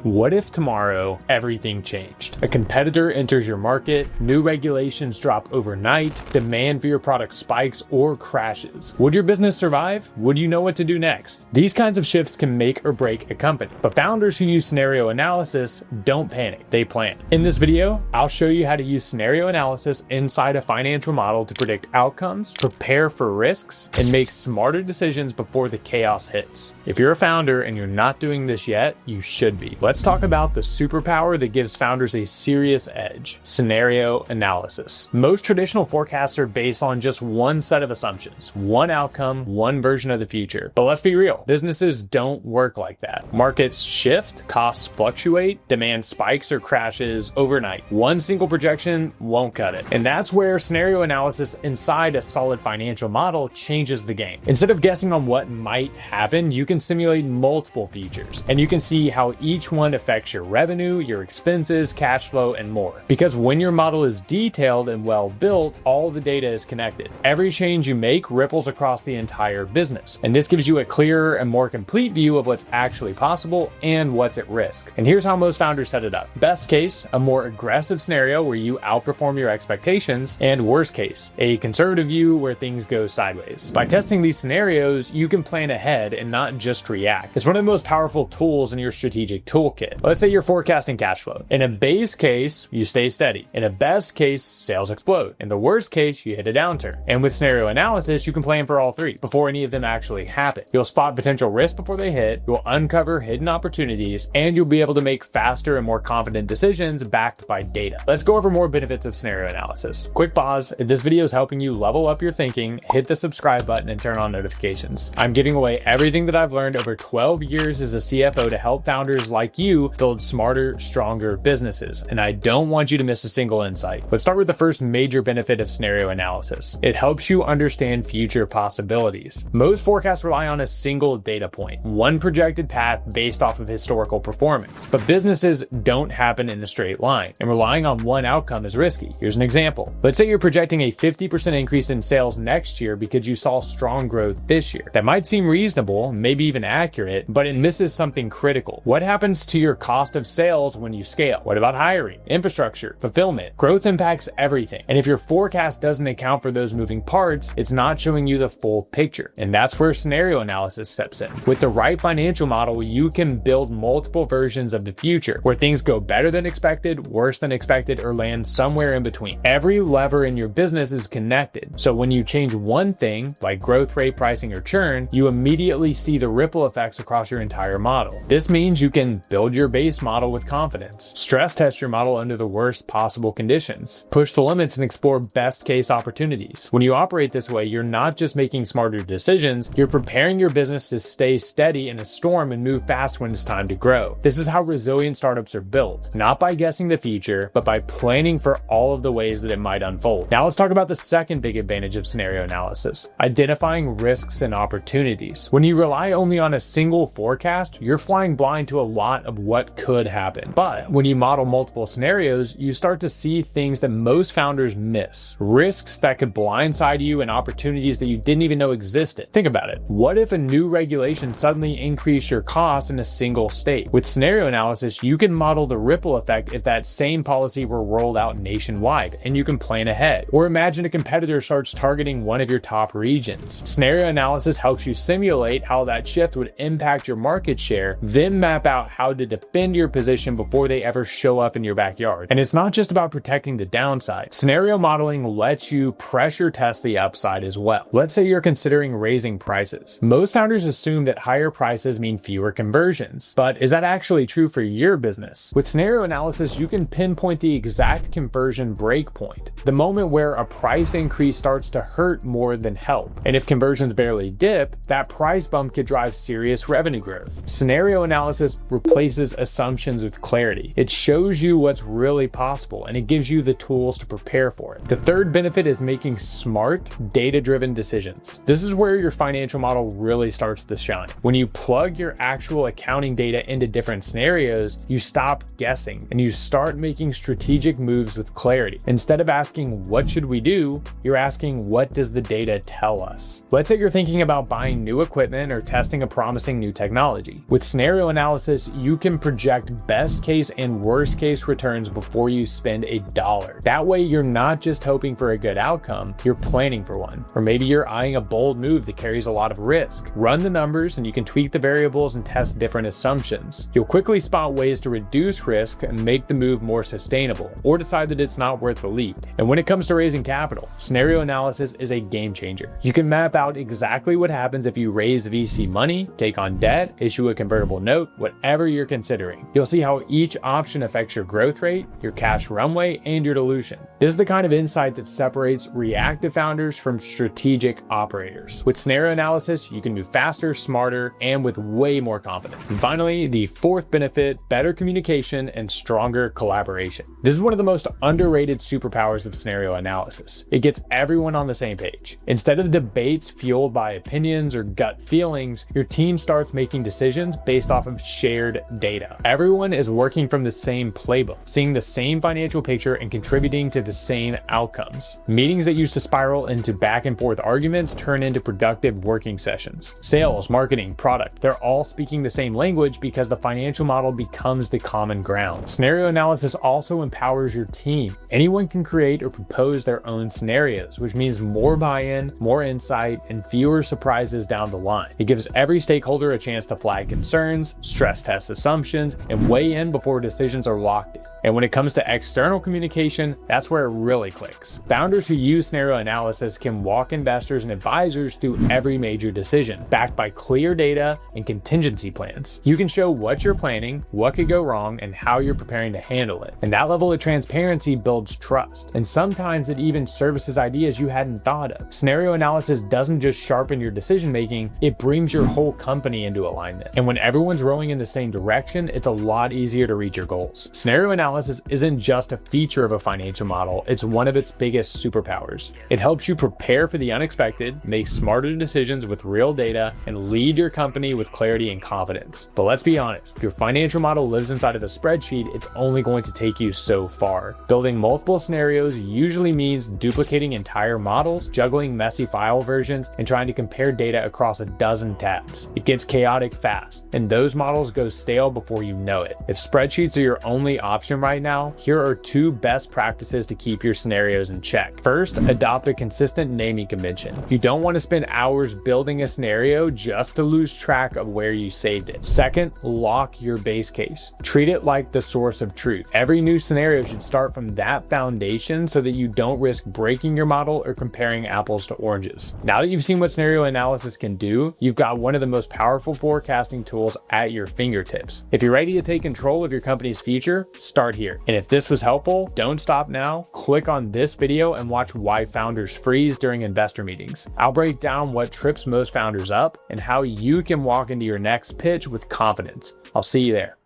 What if tomorrow everything changed? A competitor enters your market, new regulations drop overnight, demand for your product spikes or crashes. Would your business survive? Would you know what to do next? These kinds of shifts can make or break a company, but founders who use scenario analysis don't panic, they plan. In this video, I'll show you how to use scenario analysis inside a financial model to predict outcomes, prepare for risks, and make smarter decisions before the chaos hits. If you're a founder and you're not doing this yet, you should be. Let's talk about the superpower that gives founders a serious edge: scenario analysis. Most traditional forecasts are based on just one set of assumptions, one outcome, one version of the future. But let's be real, businesses don't work like that. Markets shift, costs fluctuate, demand spikes or crashes overnight. One single projection won't cut it. And that's where scenario analysis inside a solid financial model changes the game. Instead of guessing on what might happen, you can simulate multiple futures, and you can see how each one affects your revenue, your expenses, cash flow, and more. Because when your model is detailed and well built, all the data is connected. Every change you make ripples across the entire business, and this gives you a clearer and more complete view of what's actually possible and what's at risk. And here's how most founders set it up. Best case, a more aggressive scenario where you outperform your expectations, and worst case, a conservative view where things go sideways. By testing these scenarios, you can plan ahead and not just react. It's one of the most powerful tools in your strategic toolkit. Let's say you're forecasting cash flow. In a base case, you stay steady. In a best case, sales explode. In the worst case, you hit a downturn. And with scenario analysis, you can plan for all three before any of them actually happen. You'll spot potential risks before they hit, you'll uncover hidden opportunities, and you'll be able to make faster and more confident decisions backed by data. Let's go over more benefits of scenario analysis. Quick pause. If this video is helping you level up your thinking, hit the subscribe button and turn on notifications. I'm giving away everything that I've learned over 12 years as a CFO to help founders like you build smarter, stronger businesses, and I don't want you to miss a single insight. Let's start with the first major benefit of scenario analysis. It helps you understand future possibilities. Most forecasts rely on a single data point, one projected path based off of historical performance, but businesses don't happen in a straight line, and relying on one outcome is risky. Here's an example. Let's say you're projecting a 50% increase in sales next year because you saw strong growth this year. That might seem reasonable, maybe even accurate, but it misses something critical. What happens to your cost of sales when you scale? What about hiring, infrastructure, fulfillment? Growth impacts everything. And if your forecast doesn't account for those moving parts, it's not showing you the full picture. And that's where scenario analysis steps in. With the right financial model, you can build multiple versions of the future where things go better than expected, worse than expected, or land somewhere in between. Every lever in your business is connected. So when you change one thing, like growth rate, pricing, or churn, you immediately see the ripple effects across your entire model. This means you can build your base model with confidence, stress test your model under the worst possible conditions, push the limits and explore best case opportunities. When you operate this way, you're not just making smarter decisions, you're preparing your business to stay steady in a storm and move fast when it's time to grow. This is how resilient startups are built, not by guessing the future, but by planning for all of the ways that it might unfold. Now let's talk about the second big advantage of scenario analysis: identifying risks and opportunities. When you rely only on a single forecast, you're flying blind to a lot of what could happen. But when you model multiple scenarios, you start to see things that most founders miss. Risks that could blindside you and opportunities that you didn't even know existed. Think about it. What if a new regulation suddenly increased your costs in a single state? With scenario analysis, you can model the ripple effect if that same policy were rolled out nationwide, and you can plan ahead. Or imagine a competitor starts targeting one of your top regions. Scenario analysis helps you simulate how that shift would impact your market share, then map out how to defend your position before they ever show up in your backyard. And it's not just about protecting the downside. Scenario modeling lets you pressure test the upside as well. Let's say you're considering raising prices. Most founders assume that higher prices mean fewer conversions, but is that actually true for your business? With scenario analysis, you can pinpoint the exact conversion breakpoint, the moment where a price increase starts to hurt more than help. And if conversions barely dip, that price bump could drive serious revenue growth. Scenario analysis replaces assumptions with clarity. It shows you what's really possible, and it gives you the tools to prepare for it. The third benefit is making smart, data-driven decisions. This is where your financial model really starts to shine. When you plug your actual accounting data into different scenarios, you stop guessing and you start making strategic moves with clarity. Instead of asking, what should we do? You're asking, what does the data tell us? Let's say you're thinking about buying new equipment or testing a promising new technology. With scenario analysis, you you can project best case and worst case returns before you spend a dollar. That way, you're not just hoping for a good outcome, you're planning for one. Or maybe you're eyeing a bold move that carries a lot of risk. Run the numbers and you can tweak the variables and test different assumptions. You'll quickly spot ways to reduce risk and make the move more sustainable, or decide that it's not worth the leap. And when it comes to raising capital, scenario analysis is a game changer. You can map out exactly what happens if you raise VC money, take on debt, issue a convertible note, whatever you're considering. You'll see how each option affects your growth rate, your cash runway, and your dilution. This is the kind of insight that separates reactive founders from strategic operators. With scenario analysis, you can move faster, smarter, and with way more confidence. And finally, the fourth benefit, better communication and stronger collaboration. This is one of the most underrated superpowers of scenario analysis. It gets everyone on the same page. Instead of debates fueled by opinions or gut feelings, your team starts making decisions based off of shared data. Everyone is working from the same playbook, seeing the same financial picture and contributing to the same outcomes. Meetings that used to spiral into back and forth arguments turn into productive working sessions. Sales, marketing, product, they're all speaking the same language because the financial model becomes the common ground. Scenario analysis also empowers your team. Anyone can create or propose their own scenarios, which means more buy-in, more insight, and fewer surprises down the line. It gives every stakeholder a chance to flag concerns, stress test assumptions, and weigh in before decisions are locked in. And when it comes to external communication, that's where it really clicks. Founders who use scenario analysis can walk investors and advisors through every major decision, backed by clear data and contingency plans. You can show what you're planning, what could go wrong, and how you're preparing to handle it. And that level of transparency builds trust. And sometimes it even services ideas you hadn't thought of. Scenario analysis doesn't just sharpen your decision making, it brings your whole company into alignment. And when everyone's rowing in the same direction, it's a lot easier to reach your goals. Scenario analysis isn't just a feature of a financial model, it's one of its biggest superpowers. It helps you prepare for the unexpected, make smarter decisions with real data, and lead your company with clarity and confidence. But let's be honest, if your financial model lives inside of a spreadsheet, it's only going to take you so far. Building multiple scenarios usually means duplicating entire models, juggling messy file versions, and trying to compare data across a dozen tabs. It gets chaotic fast, and those models go stale before you know it. If spreadsheets are your only option right now, here are two best practices to keep your scenarios in check. First, adopt a consistent naming convention. You don't want to spend hours building a scenario just to lose track of where you saved it. Second, lock your base case. Treat it like the source of truth. Every new scenario should start from that foundation so that you don't risk breaking your model or comparing apples to oranges. Now that you've seen what scenario analysis can do, you've got one of the most powerful forecasting tools at your fingertips. If you're ready to take control of your company's future, start here. And if this was helpful, don't stop now. Click on this video and watch why founders freeze during investor meetings. I'll break down what trips most founders up and how you can walk into your next pitch with confidence. I'll see you there.